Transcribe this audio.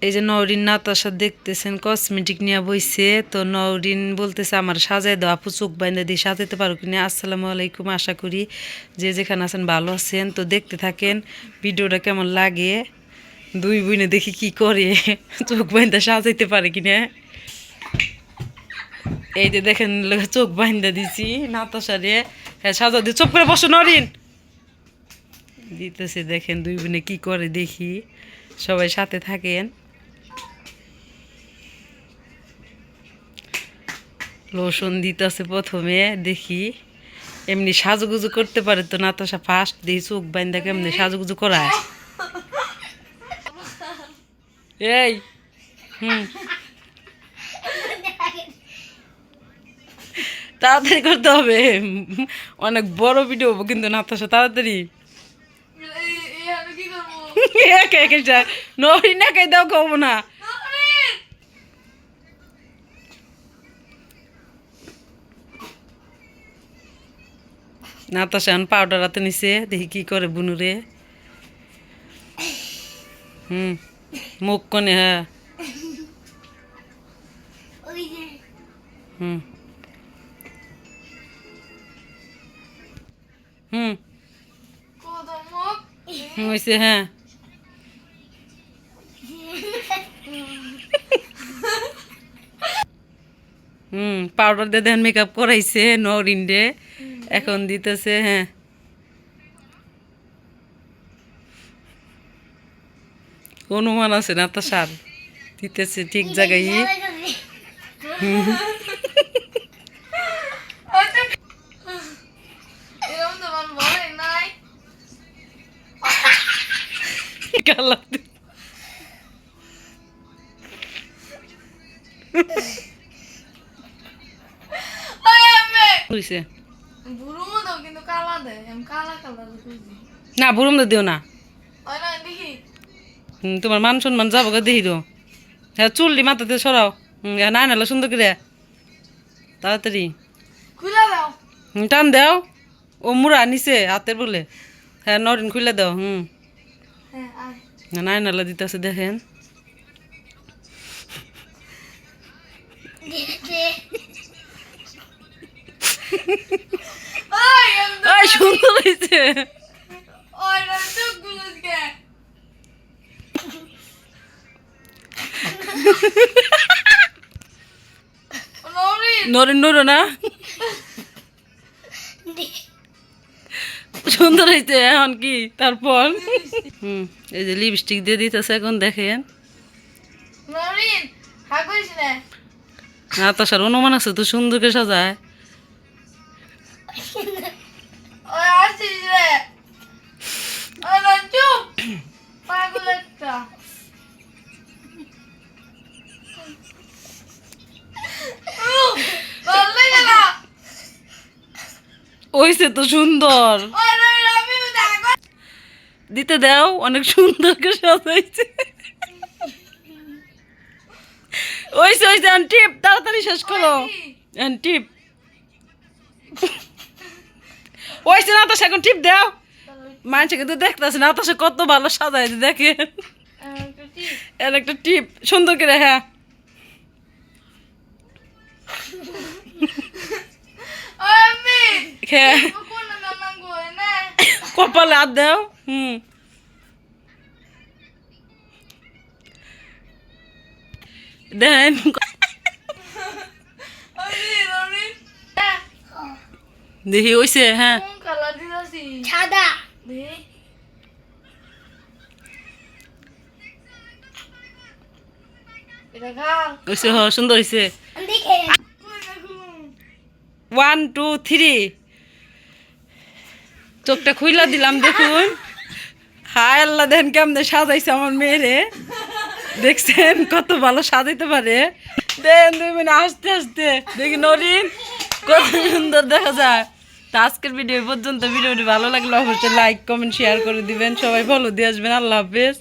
এই যে নওরিন নাতাশা দেখতেছেন কসমেটিক নিয়ে বইছে। তো নওরিন বলতেছে আমার সাজাই দাও আপু, চোখ বাইন্দা দিয়ে সাজাতে পারো কিনা। আসসালামু আলাইকুম, আশা করি যে যেখানে আছেন ভালো আছেন। তো দেখতে থাকেন ভিডিওটা কেমন লাগে। দুই বোনে দেখি কি করে, চোখ বাইন্দা সাজাইতে পারে কিনা। এই যে দেখেন চোখ বাইন্দা দিছি নাতাশারে। হ্যাঁ সাজা দিয়ে চুপ করে বসো নরিন দিতেছে। দেখেন দুই বোনে কি করে দেখি, সবাই সাথে থাকেন। লোশন দিতেছে প্রথমে, দেখি এমনি সাজুগুজু করতে পারে তো নাতাশা। ফার্স্ট দিই চোখ বাইন্দা কেমনি সাজুগুজু করায়। এই তাড়াতাড়ি করতে হবে, অনেক বড় ভিডিও হবো কিন্তু নাতাশা, তাড়াতাড়ি। একে একে যায় নরিন, একাই দাও খাবো না। নাতাশা এখন পাউডার হাতে নিছে, দেখি কি করে বুনুরে। মুখ কোনে, হ্যাঁ হুম হুম হয়েছে, হ্যাঁ পাউডার দিয়ে দেন মেকআপ করাইছে নরিন রে, এখন দিতেছে। হ্যাঁ অনুমান আছে না তো সার দিতেছে ঠিক জায়গায়। না বুড়ুম দিও না, তোমার মান সম্মান যাবো দেখি তো। হ্যাঁ চুলটি মাথাতে সরাও, না নাহলে সুন্দর করে তাড়াতাড়ি টান দাও। ও মুড়া নিচে হাতের বলে, হ্যাঁ নরিন খুলে দাও। নাই নালা দিতেছে দেখেন। সুন্দর হয়েছে। নরিন নরো না, সুন্দর হয়েছে। এখন কি তারপর এই যে লিপস্টিক দিয়ে দিতেছে এখন দেখেন। নাতাশার অনুমান আছে তো সুন্দর করে সাজায়। ওইসে তো সুন্দর, দিতে দাও, অনেক সুন্দর করে সাজাইছে। ওইসে ওইসে টিপ, তাড়াতাড়ি শেষ করো। টিপ ওইসে নাতাশা এখন টিপ দাও। মানুষকে কিন্তু দেখতেছে নাতাশা কত ভালো সাজাই দেখেন। এর একটা টিপ সুন্দর করে, হ্যাঁ কপালে হাত দাও। দেখেন দেখি ওইসে, হ্যাঁ ওইসে, হ সুন্দর হয়েছে। 1 2 3 চোখটা খুইলা দিলাম দেখুন। হায় আল্লাহ, দেখেন কেমনে সাজাইছে আমার মেয়েরে, দেখছেন কত ভালো সাজাইতে পারে। দেন 2 মিনিট আস্তে আস্তে দেখি নরিন কত সুন্দর দেখা যায়। তো আজকের ভিডিও পর্যন্ত। ভিডিওটি ভালো লাগলে অবশ্যই লাইক কমেন্ট শেয়ার করে দিবেন, সবাই ফলো দিয়ে আসবেন। আল্লাহ হাফেজ।